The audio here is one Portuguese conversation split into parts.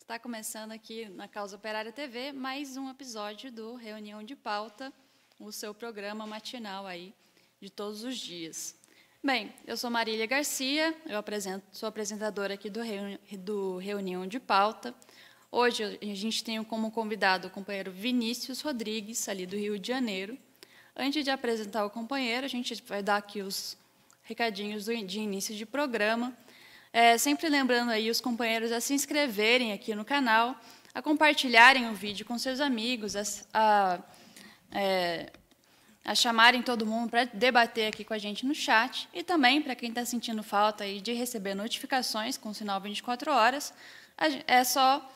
Está começando aqui na Causa Operária TV mais um episódio do Reunião de Pauta, o seu programa matinal aí de todos os dias. Bem, eu sou Marília Garcia, sou apresentadora aqui do Reunião de Pauta. Hoje a gente tem como convidado o companheiro Vinícius Rodrigues, ali do Rio de Janeiro. Antes de apresentar o companheiro, a gente vai dar aqui os recadinhos de início de programa. Sempre lembrando aí os companheiros a se inscreverem aqui no canal, a compartilharem o vídeo com seus amigos, a chamarem todo mundo para debater aqui com a gente no chat, e também, para quem está sentindo falta aí de receber notificações com o sinal 24 horas, é só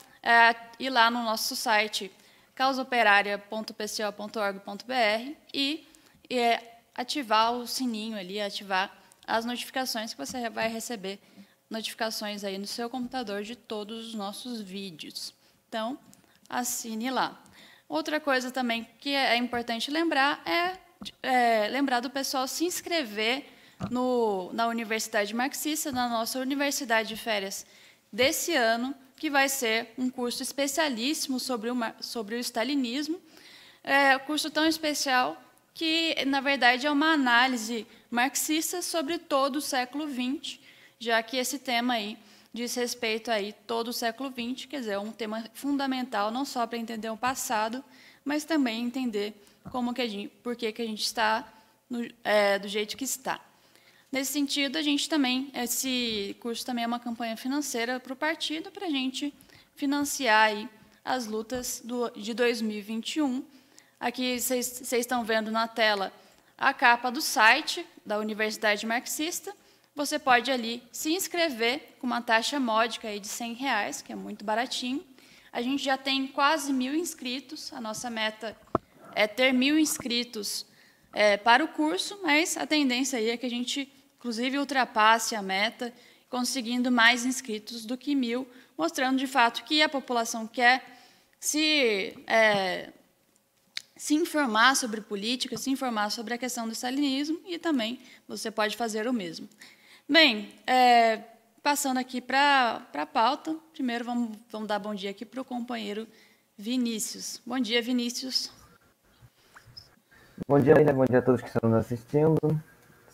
ir lá no nosso site causaoperaria.pco.org.br e ativar o sininho ali, ativar as notificações que você vai receber notificações aí no seu computador de todos os nossos vídeos. Então, assine lá. Outra coisa também que é importante lembrar lembrar do pessoal se inscrever na Universidade Marxista, na nossa Universidade de Férias desse ano, que vai ser um curso especialíssimo sobre o stalinismo, curso tão especial que, na verdade, é uma análise marxista sobre todo o século XX, já que esse tema aí diz respeito aí todo o século XX, quer dizer, é um tema fundamental não só para entender o passado, mas também entender por que a gente está do jeito que está. Nesse sentido, esse curso também é uma campanha financeira para o partido, para a gente financiar aí as lutas de 2021. Aqui vocês estão vendo na tela a capa do site da Universidade Marxista. Você pode ali se inscrever com uma taxa módica aí de R$100, que é muito baratinho. A gente já tem quase 1.000 inscritos. A nossa meta é ter 1.000 inscritos para o curso, mas a tendência aí é que a gente, inclusive, ultrapasse a meta, conseguindo mais inscritos do que 1.000, mostrando, de fato, que a população quer se informar sobre política, se informar sobre a questão do stalinismo, e também você pode fazer o mesmo. Bem, passando aqui para a pauta, primeiro vamos dar bom dia aqui para o companheiro Vinícius. Bom dia, Vinícius. Bom dia, bom dia a todos que estão nos assistindo.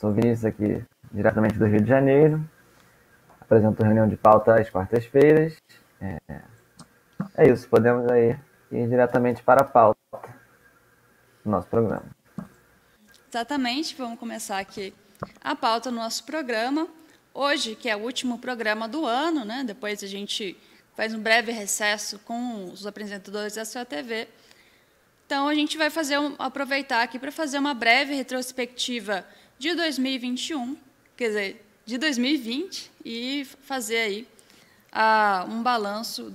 Sou o Vinícius aqui, diretamente do Rio de Janeiro. Apresento reunião de pauta às quartas-feiras. É isso, podemos aí ir diretamente para a pauta do nosso programa. Exatamente, vamos começar aqui a pauta do nosso programa. Hoje, que é o último programa do ano, né? Depois a gente faz um breve recesso com os apresentadores da sua TV. Então, a gente vai aproveitar aqui para fazer uma breve retrospectiva de 2021, quer dizer, de 2020, e fazer aí um balanço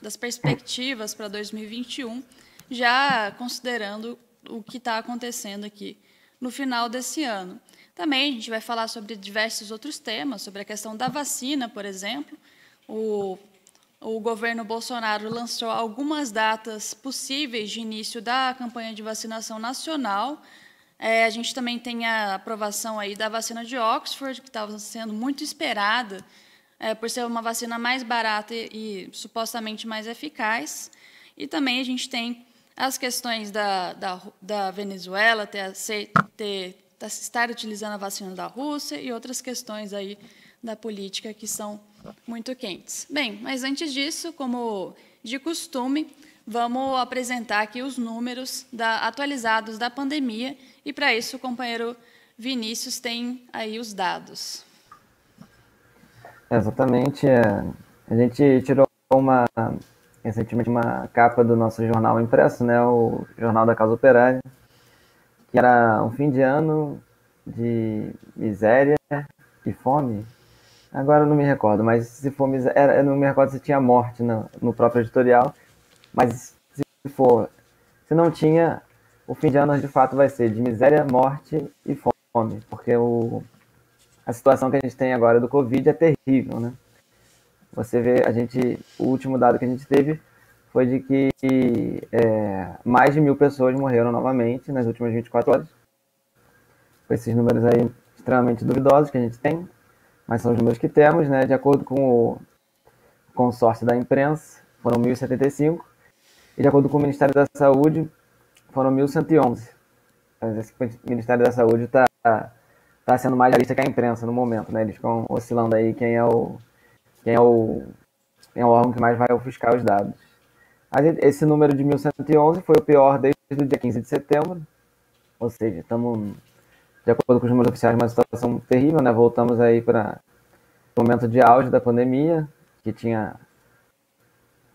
das perspectivas para 2021, já considerando o que está acontecendo aqui no final desse ano. Também a gente vai falar sobre diversos outros temas, sobre a questão da vacina, por exemplo. O governo Bolsonaro lançou algumas datas possíveis de início da campanha de vacinação nacional. A gente também tem a aprovação aí da vacina de Oxford, que estava sendo muito esperada, por ser uma vacina mais barata e supostamente mais eficaz. E também a gente tem as questões da Venezuela estar utilizando a vacina da Rússia e outras questões aí da política que são muito quentes. Bem, mas antes disso, como de costume, vamos apresentar aqui os números atualizados da pandemia, e para isso o companheiro Vinícius tem aí os dados. Exatamente. A gente tirou recentemente uma capa do nosso jornal impresso, né, o Jornal da Causa Operária, que era um fim de ano de miséria e fome. Agora eu não me recordo, mas se for miséria, eu não me recordo se tinha morte no próprio editorial, mas se não tinha, o fim de ano de fato vai ser de miséria, morte e fome, porque a situação que a gente tem agora do Covid é terrível, né? Você vê, o último dado que a gente teve foi de que mais de 1.000 pessoas morreram novamente nas últimas 24 horas. Com esses números aí extremamente duvidosos que a gente tem, mas são os números que temos, né? De acordo com o consórcio da imprensa, foram 1.075, e de acordo com o Ministério da Saúde, foram 1.111. Mas esse Ministério da Saúde está sendo mais realista que a imprensa no momento, né? Eles ficam oscilando aí quem é o órgão que mais vai ofuscar os dados. Esse número de 1.111 foi o pior desde o dia 15 de setembro, ou seja, estamos, de acordo com os números oficiais, numa situação terrível, né? Voltamos aí para o momento de auge da pandemia, que tinha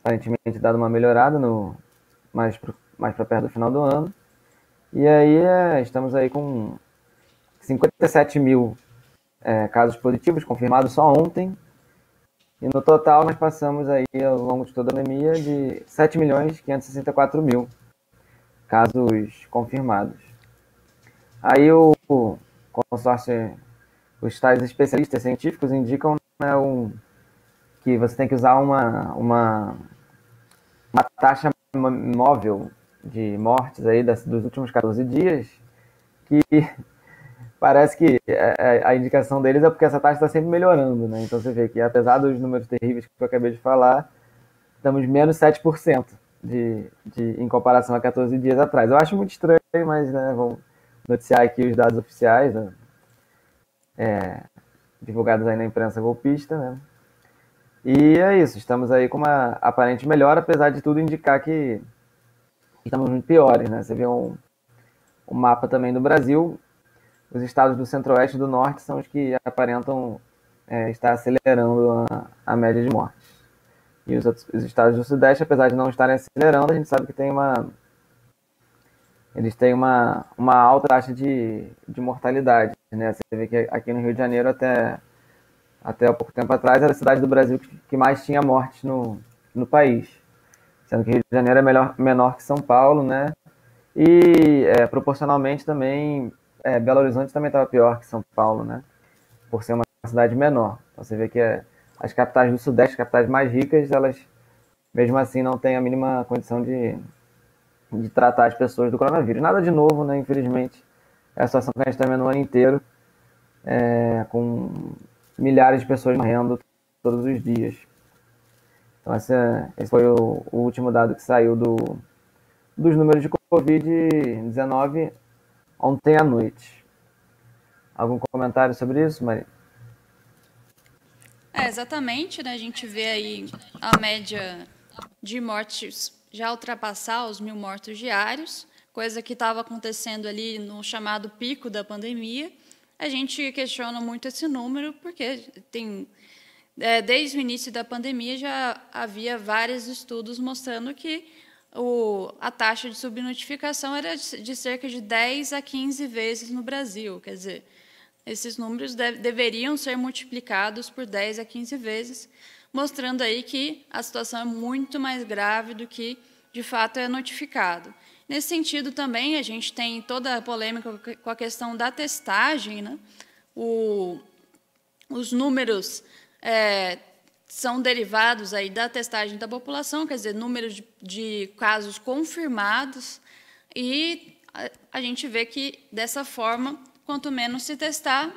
aparentemente dado uma melhorada mais para perto do final do ano. E aí estamos aí com 57 mil casos positivos confirmados só ontem. E no total nós passamos aí ao longo de toda a pandemia de 7.564.000 casos confirmados. Aí o consórcio, os tais especialistas científicos indicam, né, que você tem que usar uma taxa móvel de mortes aí dos últimos 14 dias, que parece que a indicação deles é porque essa taxa está sempre melhorando, né? Então você vê que, apesar dos números terríveis que eu acabei de falar, estamos menos 7% em comparação a 14 dias atrás. Eu acho muito estranho, mas, né, vamos noticiar aqui os dados oficiais, né, divulgados aí na imprensa golpista, né? E é isso, estamos aí com uma aparente melhora, apesar de tudo indicar que estamos muito piores, né? Você vê um mapa também do Brasil, os estados do centro-oeste e do norte são os que aparentam estar acelerando a média de mortes. E os estados do sudeste, apesar de não estarem acelerando, a gente sabe que eles têm uma alta taxa de mortalidade, né? Você vê que aqui no Rio de Janeiro, até há pouco tempo atrás, era a cidade do Brasil que mais tinha mortes no país. Sendo que Rio de Janeiro é menor que São Paulo, né? E proporcionalmente também, Belo Horizonte também estava pior que São Paulo, né? Por ser uma cidade menor. Então você vê que as capitais do Sudeste, as capitais mais ricas, elas mesmo assim não têm a mínima condição de tratar as pessoas do coronavírus. Nada de novo, né? Infelizmente, é a situação que a gente está vendo o ano inteiro, com milhares de pessoas morrendo todos os dias. Então esse foi o último dado que saiu dos números de Covid-19 ontem à noite. Algum comentário sobre isso, Maria? Exatamente, né? A gente vê aí a média de mortes já ultrapassar os 1.000 mortos diários, coisa que estava acontecendo ali no chamado pico da pandemia. A gente questiona muito esse número, porque desde o início da pandemia já havia vários estudos mostrando que a taxa de subnotificação era de cerca de 10 a 15 vezes no Brasil. Quer dizer, esses números deveriam ser multiplicados por 10 a 15 vezes, mostrando aí que a situação é muito mais grave do que, de fato, é notificado. Nesse sentido, também, a gente tem toda a polêmica com a questão da testagem, né? Os números são derivados aí da testagem da população, quer dizer, números de casos confirmados, e a gente vê que, dessa forma, quanto menos se testar,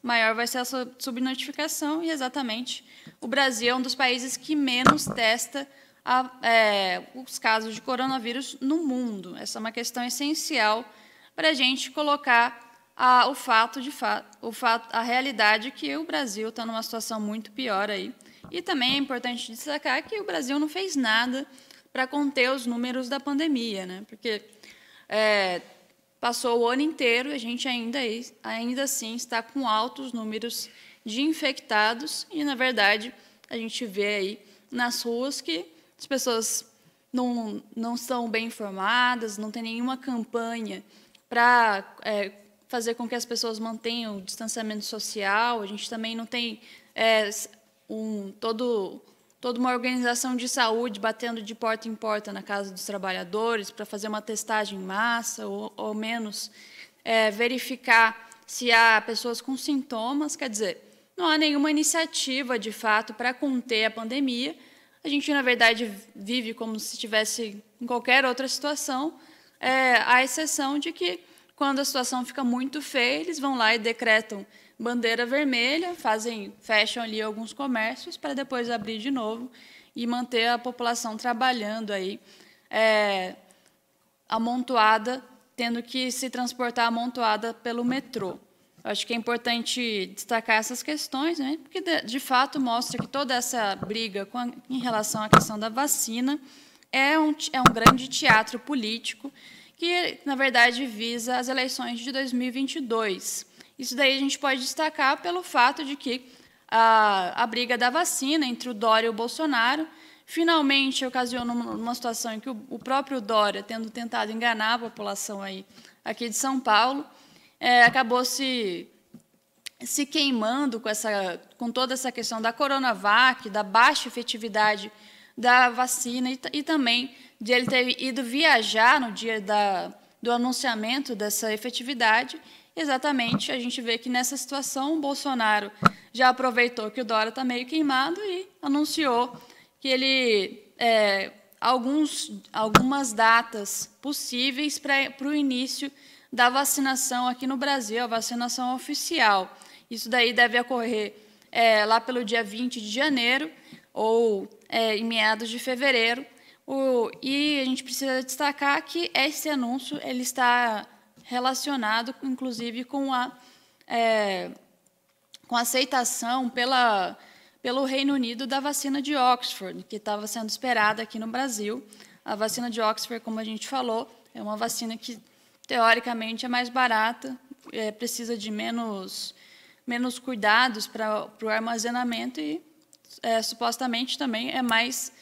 maior vai ser a subnotificação, e exatamente o Brasil é um dos países que menos testa os casos de coronavírus no mundo. Essa é uma questão essencial para a gente colocar a realidade que o Brasil está numa situação muito pior aí. E também é importante destacar que o Brasil não fez nada para conter os números da pandemia, né? Porque passou o ano inteiro e a gente ainda assim está com altos números de infectados e, na verdade, a gente vê aí nas ruas que as pessoas não estão bem informadas, não tem nenhuma campanha para fazer com que as pessoas mantenham o distanciamento social. A gente também não tem toda uma organização de saúde batendo de porta em porta na casa dos trabalhadores para fazer uma testagem em massa ou menos verificar se há pessoas com sintomas. Quer dizer, não há nenhuma iniciativa, de fato, para conter a pandemia. A gente, na verdade, vive como se estivesse em qualquer outra situação, à exceção de que, quando a situação fica muito feia, eles vão lá e decretam bandeira vermelha, fecham ali alguns comércios para depois abrir de novo. e manter a população trabalhando aí amontoada, tendo que se transportar amontoada pelo metrô. Acho que é importante destacar essas questões, né? Porque, de fato, mostra que toda essa briga em relação à questão da vacina é um grande teatro político que, na verdade, visa as eleições de 2022. Isso daí a gente pode destacar pelo fato de que a briga da vacina entre o Dória e o Bolsonaro finalmente ocasionou uma situação em que o próprio Dória, tendo tentado enganar a população aqui de São Paulo, acabou se queimando com toda essa questão da Coronavac, da baixa efetividade da vacina e também de ele ter ido viajar no dia do anunciamento dessa efetividade. Exatamente, a gente vê que nessa situação o Bolsonaro já aproveitou que o Dória está meio queimado e anunciou que ele algumas datas possíveis para o início da vacinação aqui no Brasil, a vacinação oficial. Isso daí deve ocorrer lá pelo dia 20 de janeiro ou em meados de fevereiro. E a gente precisa destacar que esse anúncio ele está relacionado, inclusive, com a aceitação pelo Reino Unido da vacina de Oxford, que estava sendo esperada aqui no Brasil. A vacina de Oxford, como a gente falou, é uma vacina que, teoricamente, é mais barata, precisa de menos cuidados para o armazenamento e, supostamente, também é mais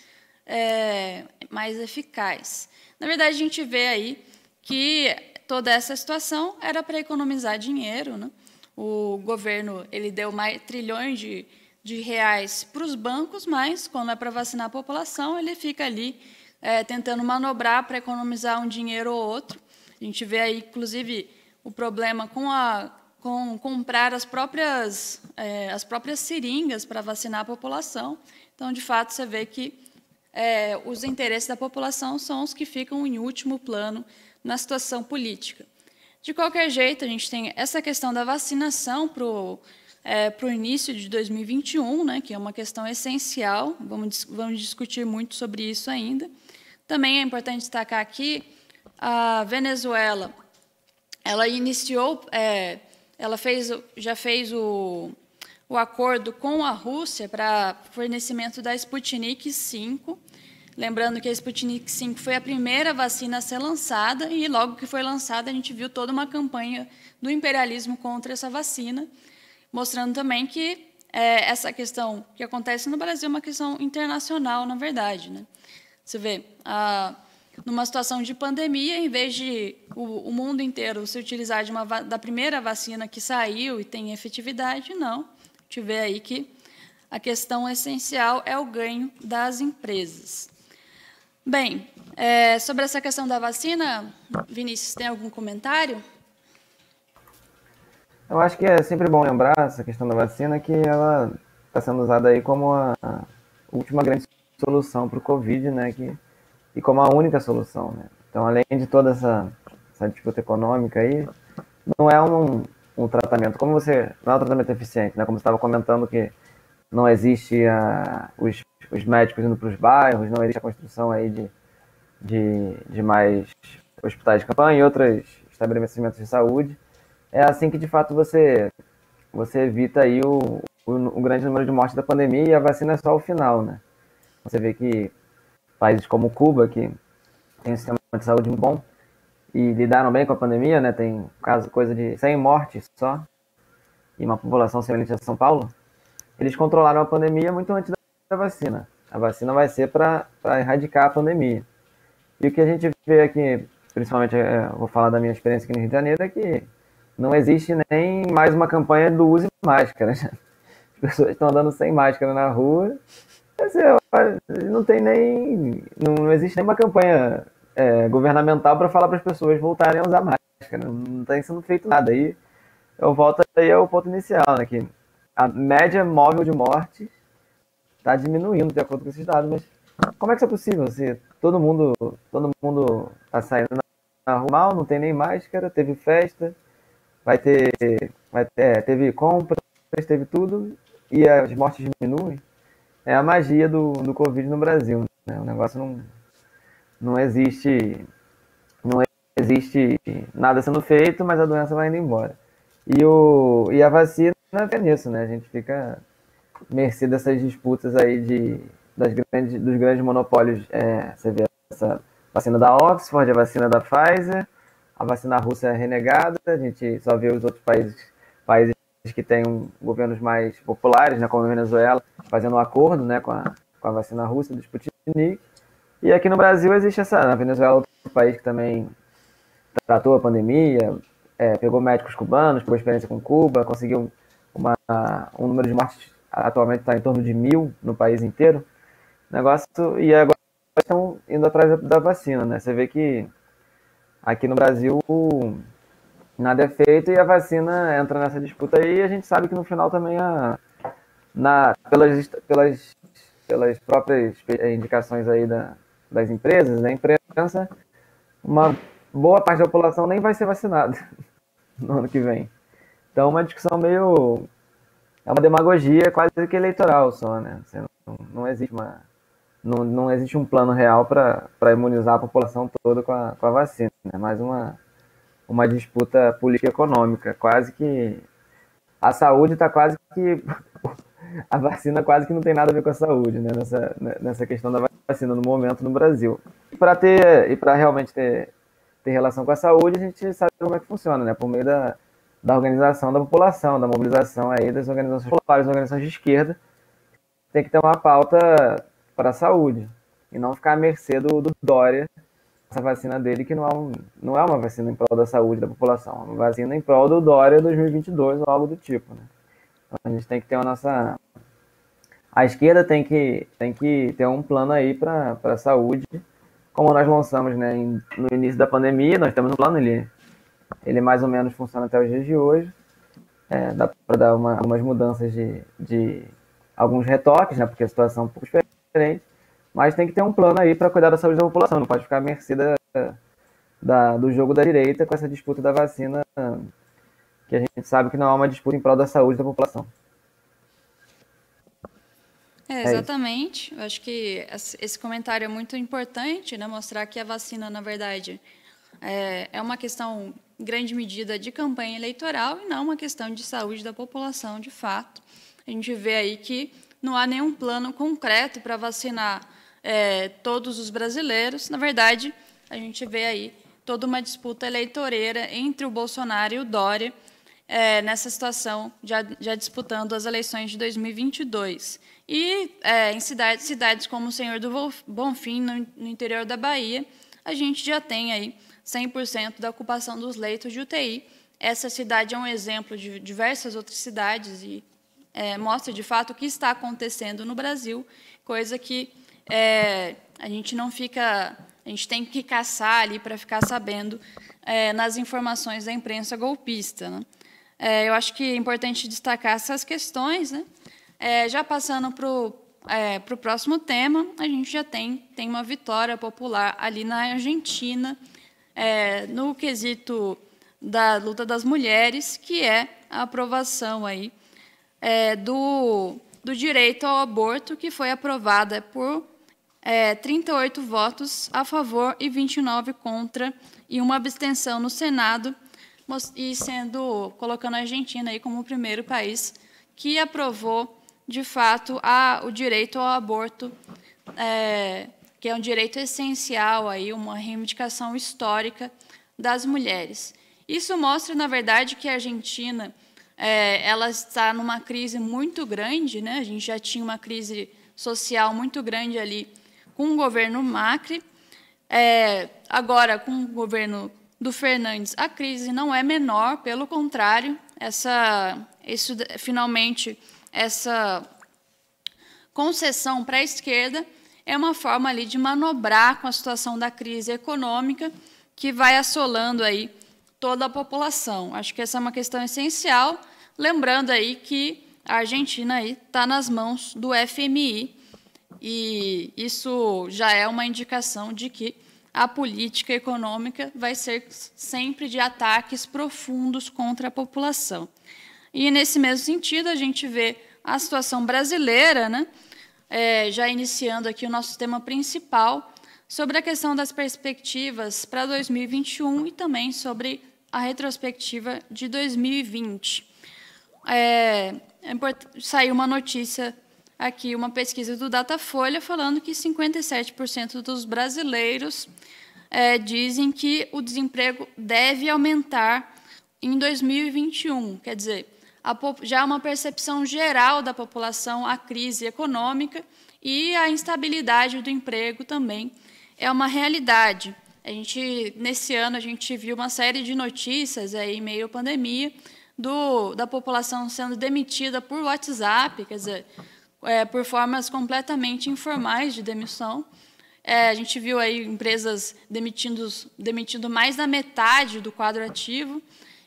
eficaz. Na verdade, a gente vê aí que toda essa situação era para economizar dinheiro, né? O governo ele deu mais trilhões de reais para os bancos, mas, quando é para vacinar a população, ele fica ali tentando manobrar para economizar um dinheiro ou outro. A gente vê aí, inclusive, o problema com comprar as próprias seringas para vacinar a população. Então, de fato, você vê que os interesses da população são os que ficam em último plano na situação política. De qualquer jeito, a gente tem essa questão da vacinação para o início de 2021, né, que é uma questão essencial, vamos discutir muito sobre isso ainda. Também é importante destacar aqui a Venezuela. Ela iniciou, já fez o acordo com a Rússia para fornecimento da Sputnik V. Lembrando que a Sputnik V foi a primeira vacina a ser lançada e, logo que foi lançada, a gente viu toda uma campanha do imperialismo contra essa vacina, mostrando também que essa questão que acontece no Brasil é uma questão internacional, na verdade, né? Você vê, numa situação de pandemia, em vez de o mundo inteiro se utilizar da primeira vacina que saiu e tem efetividade, não. A gente vê aí que a questão essencial é o ganho das empresas. Bem, sobre essa questão da vacina, Vinícius, tem algum comentário? Eu acho que é sempre bom lembrar essa questão da vacina, que ela está sendo usada aí como a última grande solução para o Covid, né? E como a única solução, né? Então, além de toda essa disputa econômica aí, não é um tratamento, não é um tratamento eficiente, né? Como você estava comentando, que não existe os médicos indo para os bairros, não existe a construção aí de mais hospitais de campanha e outros estabelecimentos de saúde. É assim que, de fato, você evita aí o grande número de mortes da pandemia, e a vacina é só o final, né? Você vê que países como Cuba, que tem um sistema de saúde muito bom e lidaram bem com a pandemia, né? Tem coisa de 100 mortes só, e uma população semelhante a São Paulo, eles controlaram a pandemia muito antes da vacina. A vacina vai ser para erradicar a pandemia. E o que a gente vê aqui, principalmente, vou falar da minha experiência aqui no Rio de Janeiro, é que não existe nem mais uma campanha do use máscara. As pessoas estão andando sem máscara na rua. Não tem não existe nem uma campanha governamental para falar para as pessoas voltarem a usar máscara. Não está sendo feito nada. Aí eu volto aí ao ponto inicial, né, que a média móvel de morte está diminuindo de acordo com esses dados, mas como é que isso é possível? Se todo mundo está saindo na rua mal, não tem nem máscara, teve festa, teve compras, teve tudo, e as mortes diminuem. é a magia do Covid no Brasil, né? O negócio não existe, não existe nada sendo feito, mas a doença vai indo embora. E a vacina é nisso, né? A gente fica mercê dessas disputas aí dos grandes monopólios. Você vê essa vacina da Oxford, a vacina da Pfizer, a vacina russa é renegada, a gente só vê os outros países que têm governos mais populares, né, como a Venezuela, fazendo um acordo, né, com a vacina russa do Sputnik. E aqui no Brasil existe na Venezuela, outro país que também tratou a pandemia, pegou médicos cubanos, pegou experiência com Cuba, conseguiu um número de mortes atualmente está em torno de 1.000 no país inteiro. E agora estão indo atrás da vacina, né? Você vê que aqui no Brasil nada é feito e a vacina entra nessa disputa aí, e a gente sabe que no final também pelas próprias indicações aí das empresas, da imprensa, uma boa parte da população nem vai ser vacinada no ano que vem. Então, uma discussão é uma demagogia quase que eleitoral só, né? Não existe não existe um plano real para imunizar a população toda com a vacina. É mais uma disputa política econômica, quase que a saúde está quase que a vacina quase que não tem nada a ver com a saúde, né? Nessa questão da vacina no momento no Brasil. E para realmente ter relação com a saúde, a gente sabe como é que funciona, né? Por meio da organização da população, da mobilização aí das organizações populares, das organizações de esquerda, tem que ter uma pauta para a saúde e não ficar à mercê do Dória, essa vacina dele que não é uma vacina em prol da saúde da população, é uma vacina em prol do Dória 2022 ou algo do tipo, né? Então a gente tem que ter a esquerda tem que ter um plano aí para a saúde, como nós lançamos, né, no início da pandemia. Nós temos um plano, ele mais ou menos funciona até os dias de hoje. Dá para dar algumas mudanças de alguns retoques, né, porque a situação é um pouco diferente, mas tem que ter um plano aí para cuidar da saúde da população, não pode ficar à mercê do jogo da direita com essa disputa da vacina, que a gente sabe que não é uma disputa em prol da saúde da população. Exatamente. Eu acho que esse comentário é muito importante, né? Mostrar que a vacina, na verdade, é uma questão, em grande medida, de campanha eleitoral e não uma questão de saúde da população, de fato. A gente vê aí que não há nenhum plano concreto para vacinar todos os brasileiros. Na verdade, a gente vê aí toda uma disputa eleitoreira entre o Bolsonaro e o Dória, nessa situação, já disputando as eleições de 2022. E em cidades como o Senhor do Bonfim, no interior da Bahia, a gente já tem aí 100% da ocupação dos leitos de UTI. Essa cidade é um exemplo de diversas outras cidades e mostra, de fato, o que está acontecendo no Brasil, coisa que a gente não fica... A gente tem que caçar ali para ficar sabendo nas informações da imprensa golpista, né? Eu acho que é importante destacar essas questões, né? Já passando para o próximo tema, a gente já tem uma vitória popular ali na Argentina, no quesito da luta das mulheres, que é a aprovação aí, do direito ao aborto, que foi aprovada por 38 votos a favor e 29 contra, e uma abstenção no Senado, e colocando a Argentina aí como o primeiro país que aprovou, de fato, o direito ao aborto, que é um direito essencial, aí, uma reivindicação histórica das mulheres. Isso mostra, na verdade, que a Argentina ela está numa crise muito grande, né? A gente já tinha uma crise social muito grande ali com o governo Macri. Agora, com o governo do Fernandes, a crise não é menor, pelo contrário, finalmente, essa concessão para a esquerda é uma forma ali de manobrar com a situação da crise econômica que vai assolando aí toda a população. Acho que essa é uma questão essencial, lembrando aí que a Argentina está nas mãos do FMI, e isso já é uma indicação de que a política econômica vai ser sempre de ataques profundos contra a população. E, nesse mesmo sentido, a gente vê a situação brasileira, né? já iniciando aqui o nosso tema principal, sobre a questão das perspectivas para 2021 e também sobre a retrospectiva de 2020. Saiu uma notícia aqui, uma pesquisa do Datafolha, falando que 57% dos brasileiros dizem que o desemprego deve aumentar em 2021. Quer dizer, já uma percepção geral da população, a crise econômica e a instabilidade do emprego também é uma realidade. Nesse ano, a gente viu uma série de notícias em meio à pandemia da população sendo demitida por WhatsApp, quer dizer, por formas completamente informais de demissão. A gente viu aí empresas demitindo mais da metade do quadro ativo.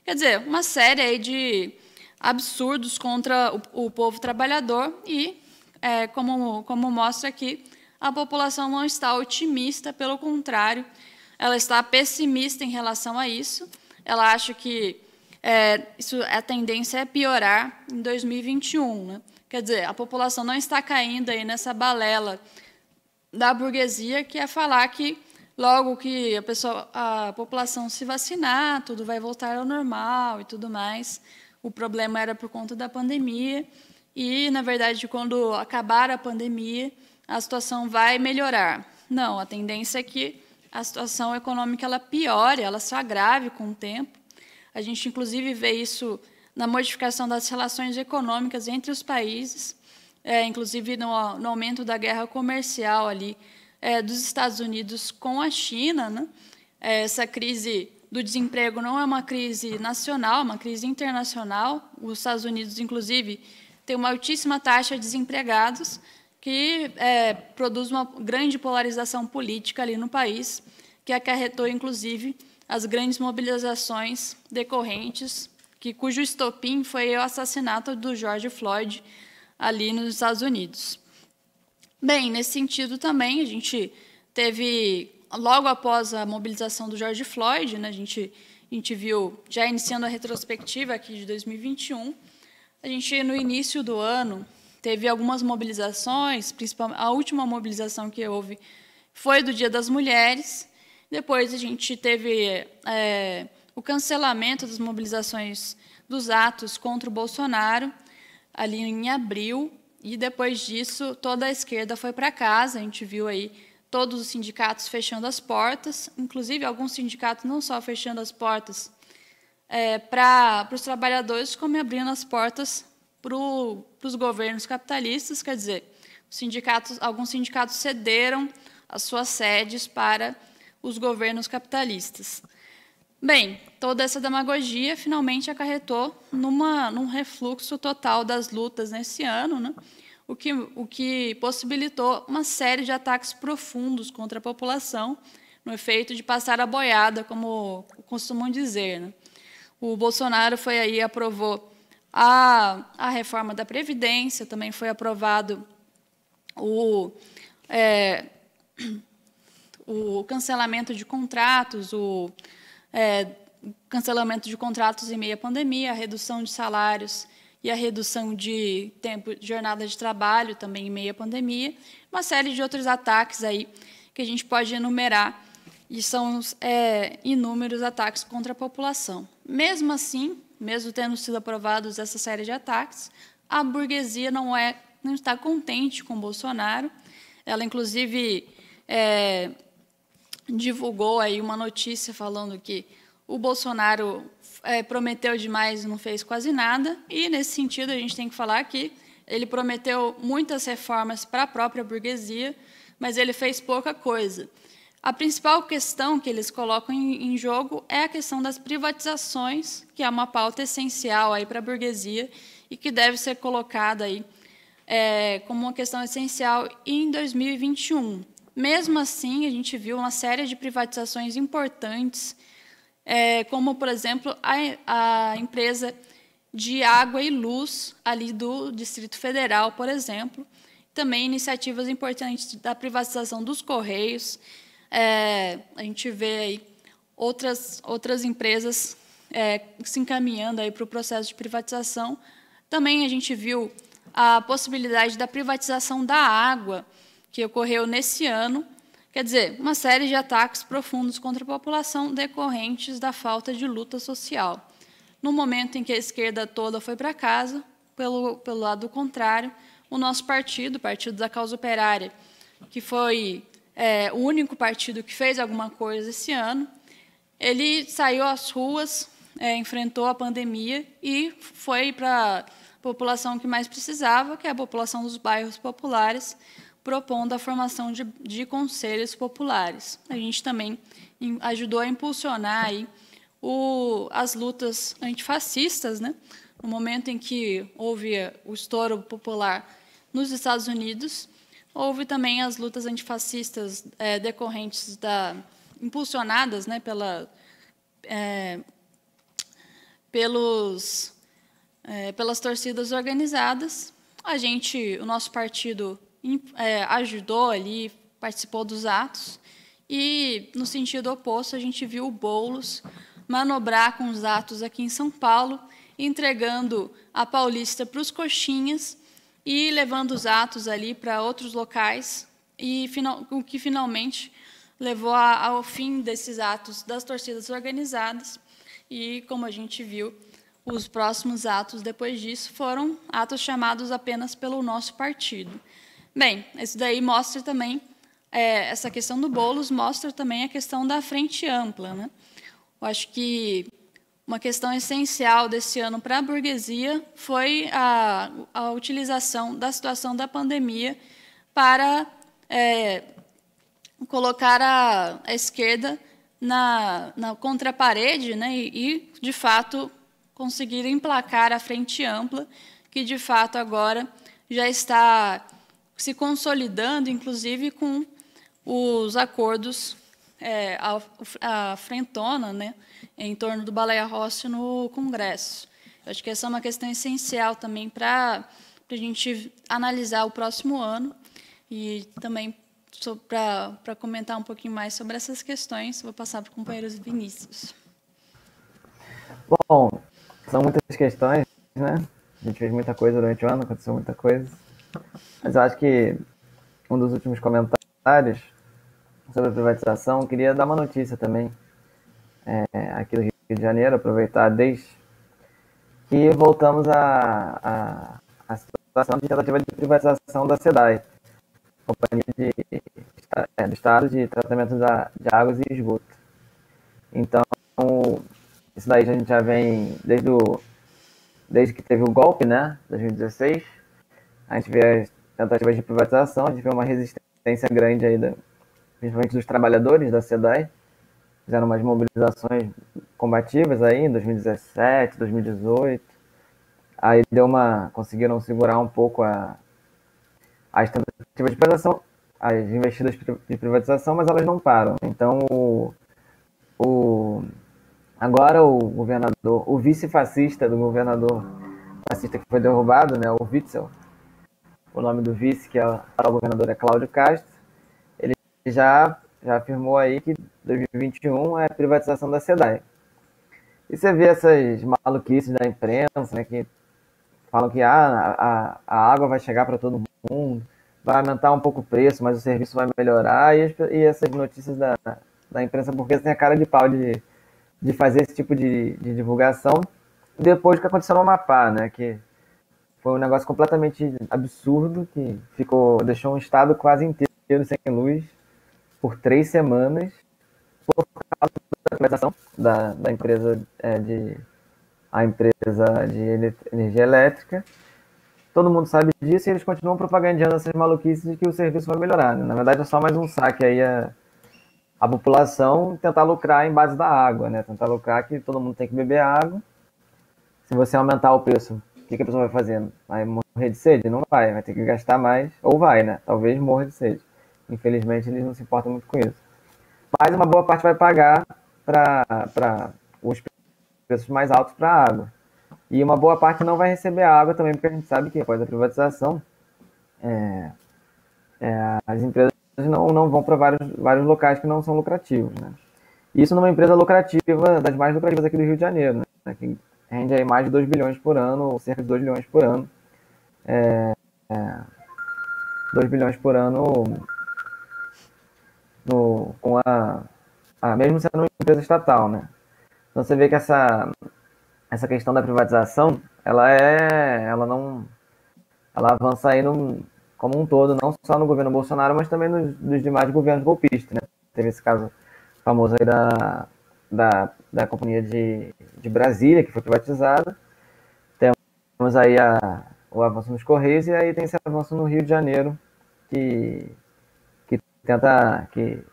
Quer dizer, uma série aí de absurdos contra o povo trabalhador e, como mostra aqui, a população não está otimista, pelo contrário, ela está pessimista em relação a isso. Ela acha que a tendência é piorar em 2021. Né? Quer dizer, a população não está caindo aí nessa balela da burguesia, que é falar que logo que a população se vacinar, tudo vai voltar ao normal e tudo mais. O problema era por conta da pandemia e, na verdade, quando acabar a pandemia, a situação vai melhorar. Não, a tendência é que a situação econômica ela piore, ela se agrave com o tempo. A gente, inclusive, vê isso na modificação das relações econômicas entre os países, inclusive no aumento da guerra comercial ali, dos Estados Unidos com a China. Né? Essa crise do desemprego não é uma crise nacional, é uma crise internacional. Os Estados Unidos, inclusive, tem uma altíssima taxa de desempregados, que produz uma grande polarização política ali no país, que acarretou, inclusive, as grandes mobilizações decorrentes, cujo estopim foi o assassinato do George Floyd ali nos Estados Unidos. Bem, nesse sentido também, a gente teve, logo após a mobilização do George Floyd, né, a gente viu, já iniciando a retrospectiva aqui de 2021, a gente, no início do ano, teve algumas mobilizações, principalmente a última mobilização que houve foi do Dia das Mulheres. Depois a gente teve o cancelamento das mobilizações dos atos contra o Bolsonaro, ali em abril, e depois disso toda a esquerda foi para casa. A gente viu aí todos os sindicatos fechando as portas, inclusive alguns sindicatos não só fechando as portas para os trabalhadores, como abrindo as portas para os governos capitalistas. Quer dizer, alguns sindicatos cederam as suas sedes para os governos capitalistas. Bem, toda essa demagogia finalmente acarretou num refluxo total das lutas nesse ano, né? o que possibilitou uma série de ataques profundos contra a população, no efeito de passar a boiada, como costumam dizer. Né? O Bolsonaro aprovou a reforma da Previdência, também foi aprovado o cancelamento de contratos, cancelamento de contratos em meio à pandemia, a redução de salários e a redução de tempo de jornada de trabalho também em meio à pandemia, uma série de outros ataques aí que a gente pode enumerar, e são inúmeros ataques contra a população. Mesmo assim, mesmo tendo sido aprovados essa série de ataques, a burguesia não está contente com Bolsonaro. Ela, inclusive, divulgou aí uma notícia falando que o Bolsonaro prometeu demais e não fez quase nada, e, nesse sentido, a gente tem que falar que ele prometeu muitas reformas para a própria burguesia, mas ele fez pouca coisa. A principal questão que eles colocam em jogo é a questão das privatizações, que é uma pauta essencial aí para a burguesia e que deve ser colocada aí, como uma questão essencial em 2021. Mesmo assim, a gente viu uma série de privatizações importantes, como, por exemplo, a empresa de água e luz ali do Distrito Federal, por exemplo. Também iniciativas importantes da privatização dos Correios. A gente vê aí outras empresas se encaminhando aí para o processo de privatização. Também a gente viu a possibilidade da privatização da água, que ocorreu nesse ano. Quer dizer, uma série de ataques profundos contra a população decorrentes da falta de luta social. No momento em que a esquerda toda foi para casa, pelo lado contrário, o nosso partido, o Partido da Causa Operária, que foi o único partido que fez alguma coisa esse ano, ele saiu às ruas, enfrentou a pandemia e foi para a população que mais precisava, que é a população dos bairros populares, propondo a formação de conselhos populares. A gente também ajudou a impulsionar aí as lutas antifascistas, né? No momento em que houve o estouro popular nos Estados Unidos, houve também as lutas antifascistas decorrentes impulsionadas, né, pelas torcidas organizadas. O nosso partido ajudou ali, participou dos atos, e, no sentido oposto, a gente viu o Boulos manobrar com os atos aqui em São Paulo, entregando a Paulista para os coxinhas e levando os atos ali para outros locais, o que finalmente levou ao fim desses atos das torcidas organizadas. E, como a gente viu, os próximos atos depois disso foram atos chamados apenas pelo nosso partido. Bem, isso daí mostra também, essa questão do Boulos mostra também a questão da frente ampla, né? Eu acho que uma questão essencial desse ano para a burguesia foi a utilização da situação da pandemia para colocar a esquerda na contraparede, né, e, de fato, conseguir emplacar a frente ampla, que, de fato, agora já está se consolidando, inclusive, com os acordos, a frentona, né, em torno do Baleia Rossi no Congresso. Eu acho que essa é uma questão essencial também para a gente analisar o próximo ano, e também para comentar um pouquinho mais sobre essas questões, vou passar para o companheiro Vinícius. Bom, são muitas questões, né? A gente fez muita coisa durante o ano, aconteceu muita coisa. Mas eu acho que um dos últimos comentários sobre a privatização, eu queria dar uma notícia também, aqui do Rio de Janeiro, aproveitar desde que voltamos à situação de tentativa de privatização da SEDAI, Companhia do Estado de Tratamento de Águas e Esgoto. Então, isso daí a gente já vem desde que teve o golpe, né, 2016, a gente vê as tentativas de privatização, a gente vê uma resistência grande aí, principalmente dos trabalhadores da SEDAI, fizeram umas mobilizações combativas aí em 2017, 2018, aí conseguiram segurar um pouco as tentativas de privatização, as investidas de privatização, mas elas não param. Então, agora o governador, o vice-fascista do governador fascista que foi derrubado, né, o Witzel, o nome do vice, que é o governador, é Cláudio Castro, ele já afirmou aí que 2021 é a privatização da SEDAI. E você vê essas maluquices da imprensa, né, que falam que a água vai chegar para todo mundo, vai aumentar um pouco o preço, mas o serviço vai melhorar, e essas notícias da imprensa burguesa têm a cara de pau de fazer esse tipo de divulgação, depois do que aconteceu no Amapá, né, que foi um negócio completamente absurdo, que deixou um estado quase inteiro sem luz por 3 semanas, por causa da privatização da empresa a empresa de energia elétrica. Todo mundo sabe disso e eles continuam propagandeando essas maluquices de que o serviço vai melhorar, né? Na verdade, é só mais um saque aí a população tentar lucrar em base da água, né? Tentar lucrar que todo mundo tem que beber água. Se você aumentar o preço, o que a pessoa vai fazendo? Vai morrer de sede? Não vai ter que gastar mais, ou vai, né? Talvez morra de sede. Infelizmente, eles não se importam muito com isso. Mas uma boa parte vai pagar para os preços mais altos para a água. E uma boa parte não vai receber água também, porque a gente sabe que após a privatização, as empresas não vão para vários locais que não são lucrativos, né? Isso numa empresa lucrativa, das mais lucrativas aqui do Rio de Janeiro, né? Que rende aí mais de 2 bilhões por ano, ou cerca de 2 bilhões por ano, 2 bilhões por ano com mesmo sendo uma empresa estatal, né? Então você vê que essa questão da privatização, ela avança aí como um todo, não só no governo Bolsonaro, mas também nos demais governos golpistas, né? Teve esse caso famoso aí da Companhia de Brasília, que foi privatizada. Temos aí o avanço nos Correios e aí tem esse avanço no Rio de Janeiro, que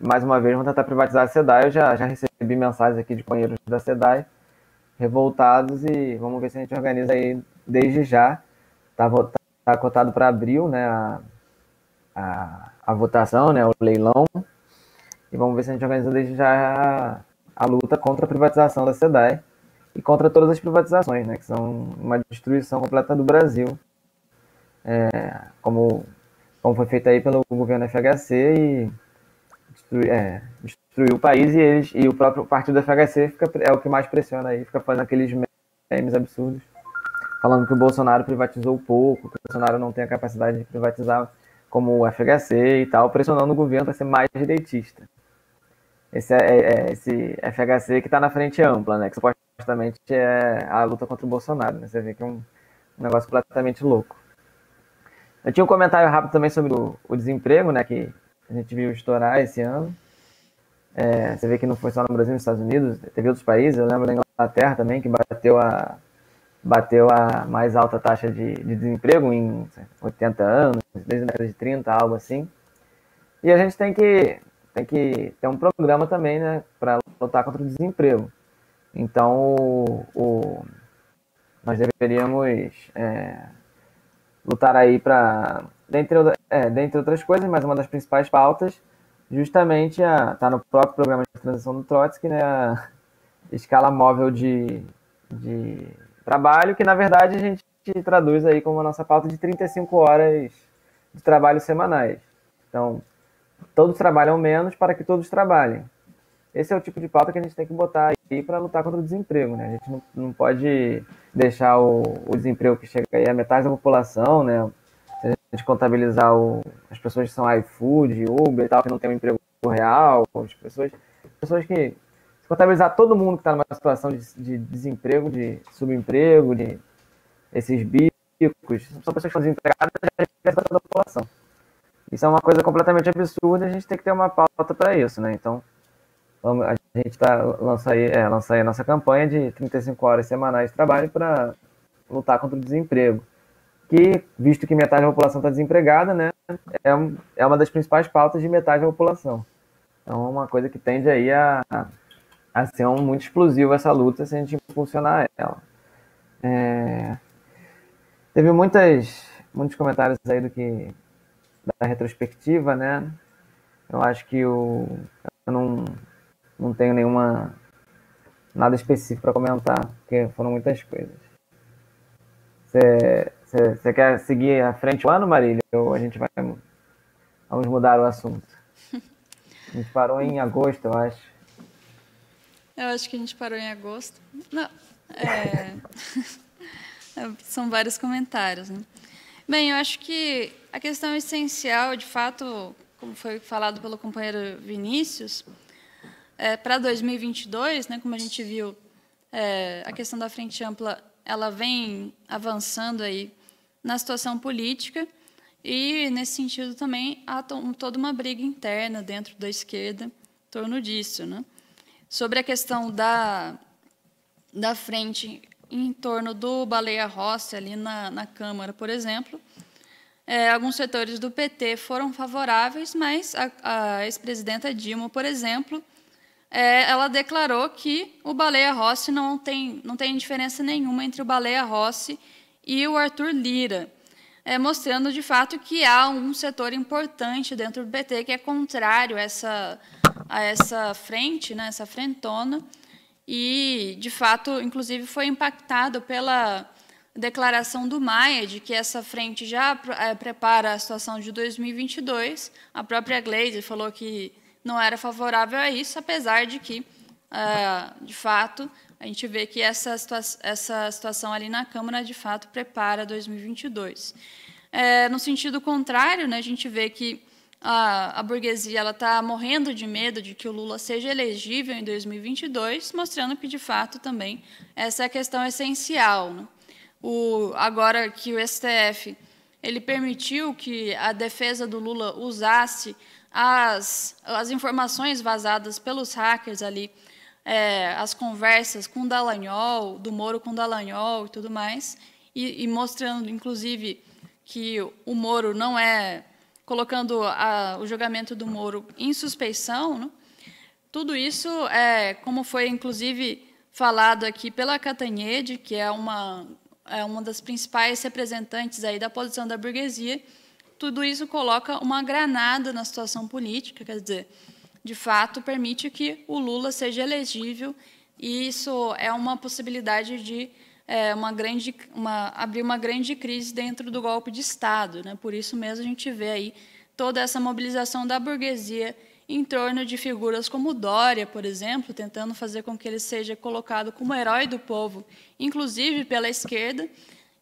mais uma vez vão tentar privatizar a SEDAI. Eu já recebi mensagens aqui de companheiros da SEDAI revoltados e vamos ver se a gente organiza aí desde já. Tá cotado para abril, né, a votação, né, o leilão, e vamos ver se a gente organiza desde já a luta contra a privatização da SEDAI e contra todas as privatizações, né, que são uma destruição completa do Brasil, como foi feito aí pelo governo FHC e destruiu o país, e o próprio partido do FHC é o que mais pressiona aí, fica fazendo aqueles memes absurdos, falando que o Bolsonaro privatizou pouco, que o Bolsonaro não tem a capacidade de privatizar como o FHC e tal, pressionando o governo para ser mais direitista. Esse FHC que está na frente ampla, né, que supostamente é a luta contra o Bolsonaro, né? Você vê que é um negócio completamente louco. Eu tinha um comentário rápido também sobre o desemprego, né, que a gente viu estourar esse ano. Você vê que não foi só no Brasil, nos Estados Unidos, teve outros países. Eu lembro da Inglaterra também, que bateu a mais alta taxa de desemprego em 80 anos, desde a década de 30, algo assim. E a gente tem que ter um programa também, né, para lutar contra o desemprego. Então, nós deveríamos lutar aí para, dentre outras coisas, mas uma das principais pautas, justamente está no próprio programa de transição do Trotsky, né, a escala móvel de trabalho, que na verdade a gente traduz aí como a nossa pauta de 35 horas de trabalho semanais. Então, todos trabalham menos para que todos trabalhem. Esse é o tipo de pauta que a gente tem que botar aí para lutar contra o desemprego, né? A gente não pode deixar o desemprego que chega aí a metade da população, né? Se a gente contabilizar as pessoas que são iFood, Uber e tal, que não tem um emprego real, as pessoas que... Se contabilizar todo mundo que está numa situação de desemprego, de subemprego, de esses bicos, são pessoas que estão desempregadas, a gente pensa toda a população. Isso é uma coisa completamente absurda e a gente tem que ter uma pauta para isso, né? Então, a gente lança aí a nossa campanha de 35 horas semanais de trabalho para lutar contra o desemprego. Que, visto que metade da população está desempregada, né, é uma das principais pautas de metade da população. Então, é uma coisa que tende aí a ser muito explosiva essa luta se a gente impulsionar ela. Teve muitos comentários aí da retrospectiva, né? Eu acho que eu não tenho nada específico para comentar, porque foram muitas coisas. Você quer seguir à frente o ano, Marília? Ou a gente vamos mudar o assunto? A gente parou em agosto, eu acho. Eu acho que a gente parou em agosto. Não, são vários comentários, né? Bem, eu acho que a questão essencial, de fato, como foi falado pelo companheiro Vinícius, para 2022, né, como a gente viu, a questão da Frente Ampla ela vem avançando aí na situação política e, nesse sentido, também há toda uma briga interna dentro da esquerda em torno disso, né? Sobre a questão da frente em torno do Baleia Rossi, ali na Câmara, por exemplo, alguns setores do PT foram favoráveis, mas a ex-presidenta Dilma, por exemplo, ela declarou que o Baleia Rossi não tem diferença nenhuma entre o Baleia Rossi e o Arthur Lira, mostrando, de fato, que há um setor importante dentro do PT que é contrário a essa frente, né, essa frentona, e, de fato, inclusive, foi impactado pela declaração do Maia de que essa frente já prepara a situação de 2022. A própria Gleisi falou que não era favorável a isso, apesar de que, de fato, a gente vê que essa situação ali na Câmara, de fato, prepara 2022. No sentido contrário, né, a gente vê que a burguesia está morrendo de medo de que o Lula seja elegível em 2022, mostrando que, de fato, também essa é a questão essencial, né? Agora que o STF ele permitiu que a defesa do Lula usasse as informações vazadas pelos hackers ali, as conversas com Dallagnol, do Moro com Dallagnol e tudo mais, e mostrando, inclusive, que o Moro não colocando o julgamento do Moro em suspeição, né? Tudo isso, como foi, inclusive, falado aqui pela Catanhede, que é uma das principais representantes aí da posição da burguesia, tudo isso coloca uma granada na situação política, quer dizer, de fato, permite que o Lula seja elegível, e isso é uma possibilidade de abrir uma grande crise dentro do golpe de Estado, né? Por isso mesmo a gente vê aí toda essa mobilização da burguesia em torno de figuras como Dória, por exemplo, tentando fazer com que ele seja colocado como herói do povo, inclusive pela esquerda,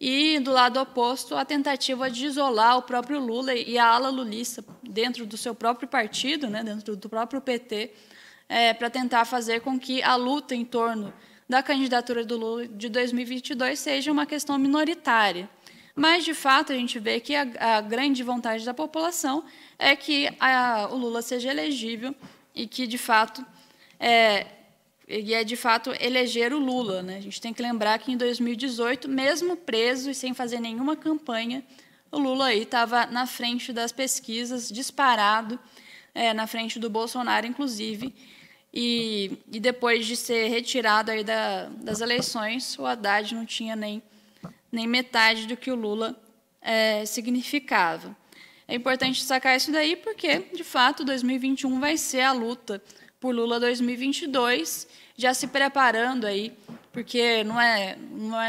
e, do lado oposto, a tentativa de isolar o próprio Lula e a ala lulista dentro do seu próprio partido, né, dentro do próprio PT, para tentar fazer com que a luta em torno da candidatura do Lula de 2022 seja uma questão minoritária. Mas, de fato, a gente vê que a grande vontade da população é que o Lula seja elegível e que, de fato, eleger o Lula, né? A gente tem que lembrar que, em 2018, mesmo preso e sem fazer nenhuma campanha, o Lula aí estava na frente das pesquisas, disparado, na frente do Bolsonaro, inclusive, e depois de ser retirado aí das eleições, o Haddad não tinha nem metade do que o Lula significava. É importante destacar isso daí porque, de fato, 2021 vai ser a luta por Lula 2022, já se preparando aí, porque não é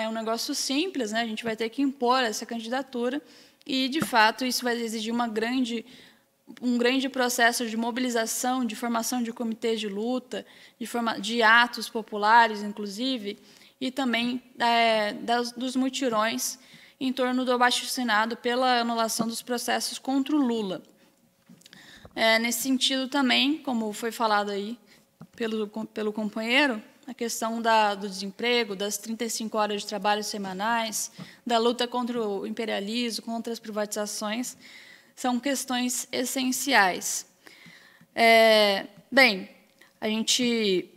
um negócio simples, né? A gente vai ter que impor essa candidatura e, de fato, isso vai exigir um grande processo de mobilização, de formação de comitês de luta, de atos populares, inclusive, e também dos mutirões em torno do abaixo-assinado pela anulação dos processos contra o Lula. Nesse sentido também, como foi falado aí pelo companheiro, a questão do desemprego, das 35 horas de trabalho semanais, da luta contra o imperialismo, contra as privatizações, são questões essenciais. Bem, a gente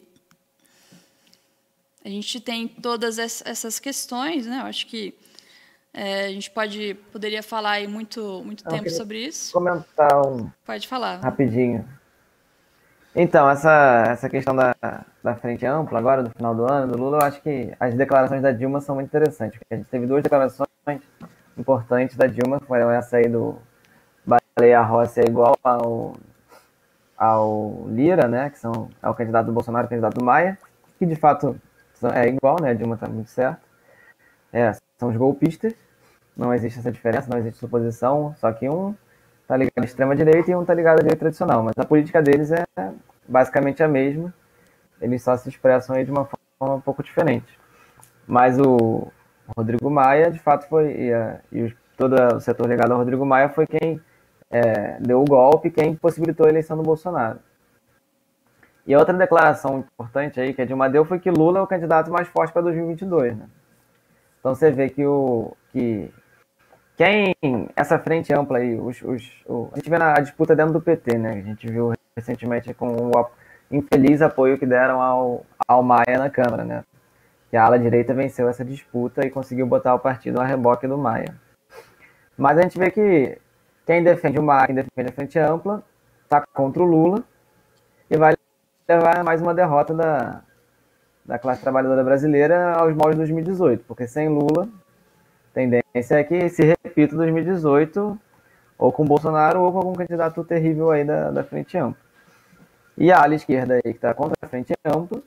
tem todas essas questões, né? Eu acho que a gente poderia falar aí muito tempo sobre isso. Comentar Pode falar. Rapidinho. Então, essa questão da frente ampla, agora, do final do ano, do Lula, eu acho que as declarações da Dilma são muito interessantes. A gente teve duas declarações importantes da Dilma, foi essa aí do Baleia Rossi é igual ao Lira, né, que é o candidato do Bolsonaro e o candidato do Maia, que de fato é igual, né, a Dilma está muito certa. São os golpistas, não existe essa diferença, não existe suposição, só que um está ligado à extrema-direita e um está ligado à direita tradicional, mas a política deles é basicamente a mesma, eles só se expressam aí de uma forma um pouco diferente. Mas o Rodrigo Maia, de fato, todo o setor ligado ao Rodrigo Maia foi quem deu o golpe, quem possibilitou a eleição do Bolsonaro. E a outra declaração importante aí que a Dilma deu foi que Lula é o candidato mais forte para 2022, né? Então você vê que essa frente ampla aí, a gente vê a disputa dentro do PT, né? A gente viu recentemente com o infeliz apoio que deram ao Maia na Câmara, né? Que a ala direita venceu essa disputa e conseguiu botar o partido a reboque do Maia. Mas a gente vê que quem defende o Maia, quem defende a frente ampla, está contra o Lula e vai levar mais uma derrota da classe trabalhadora brasileira aos moldes de 2018, porque sem Lula, a tendência é que se repita 2018 ou com Bolsonaro ou com algum candidato terrível aí da frente ampla. E a ala esquerda aí que está contra a frente ampla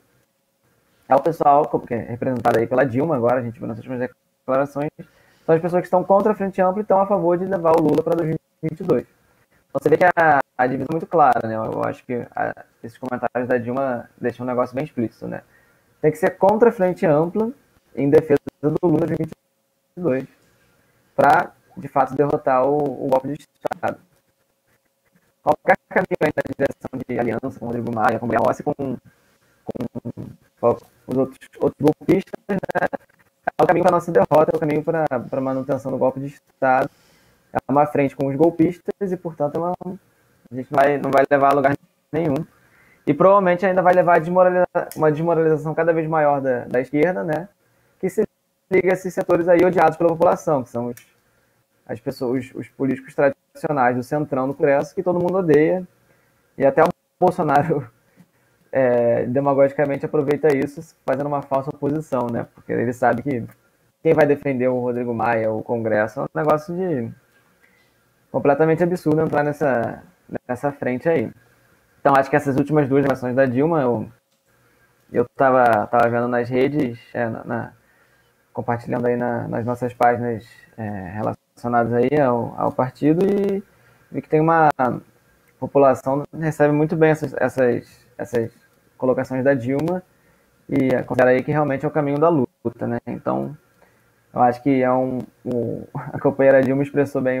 é o pessoal, que é representado aí pela Dilma agora, a gente viu nas últimas declarações, são as pessoas que estão contra a frente ampla e estão a favor de levar o Lula para 2022. Então você vê que a divisão é muito clara, né? Eu acho que esses comentários da Dilma deixam um negócio bem explícito, né? tem que ser contra a Frente Ampla em defesa do Lula de 2022 para, de fato, derrotar o golpe de Estado. Qualquer caminho aí na direção de aliança com o Rodrigo Maia, com o Rossi, com os outros golpistas, né? É o caminho para a nossa derrota, é o caminho para a manutenção do golpe de Estado. É uma frente com os golpistas e, portanto, a gente não vai levar a lugar nenhum. E provavelmente ainda vai levar a uma desmoralização cada vez maior da esquerda, né? Que se liga a esses setores aí odiados pela população, que são as pessoas, os políticos tradicionais do centrão do Congresso, que todo mundo odeia. E até o Bolsonaro demagogicamente aproveita isso, fazendo uma falsa oposição, né? Porque ele sabe que quem vai defender o Rodrigo Maia, o Congresso, é um negócio de completamente absurdo entrar nessa frente aí. Então, acho que essas últimas duas eleições da Dilma, eu tava vendo nas redes, compartilhando aí nas nossas páginas relacionadas aí ao partido, e vi que tem uma população que recebe muito bem essas colocações da Dilma e considera aí que realmente é o caminho da luta, né? Então, eu acho que a companheira Dilma expressou bem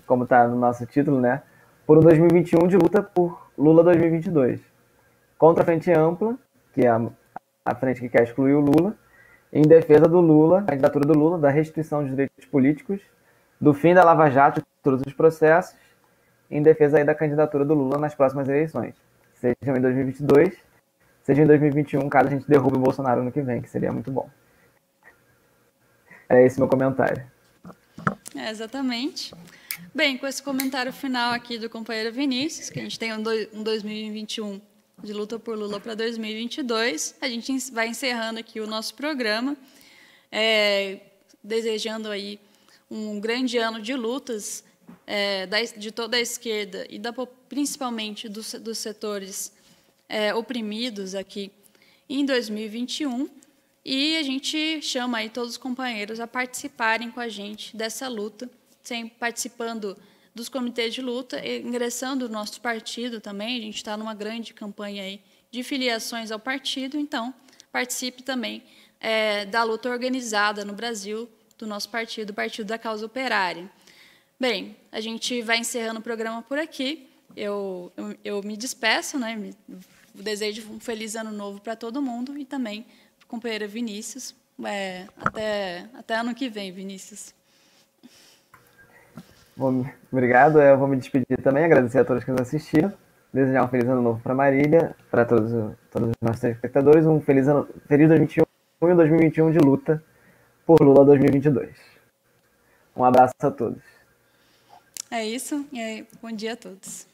como está no nosso título, né? Por um 2021 de luta por Lula 2022. Contra a Frente Ampla, que é a frente que quer excluir o Lula, em defesa do Lula, a candidatura do Lula, da restrição dos direitos políticos, do fim da Lava Jato e todos os processos, em defesa aí da candidatura do Lula nas próximas eleições. Seja em 2022, seja em 2021, caso a gente derrube o Bolsonaro ano que vem, que seria muito bom. É esse meu comentário. Exatamente. Bem, com esse comentário final aqui do companheiro Vinícius, que a gente tem um 2021 de luta por Lula para 2022, a gente vai encerrando aqui o nosso programa, desejando aí um grande ano de lutas de toda a esquerda e principalmente dos setores oprimidos aqui em 2021. E a gente chama aí todos os companheiros a participarem com a gente dessa luta, participando dos comitês de luta, ingressando no nosso partido também. A gente está numa grande campanha aí de filiações ao partido, então participe também da luta organizada no Brasil do nosso partido, o Partido da Causa Operária. Bem, a gente vai encerrando o programa por aqui. Eu me despeço, né? Desejo um feliz ano novo para todo mundo e também companheira Vinícius, até ano que vem, Vinícius. Bom, obrigado, eu vou me despedir também, agradecer a todos que nos assistiram, desejar um feliz ano novo para Marília, para todos os nossos espectadores, um feliz 2021 e um 2021 de luta por Lula 2022. Um abraço a todos. É isso, e bom dia a todos.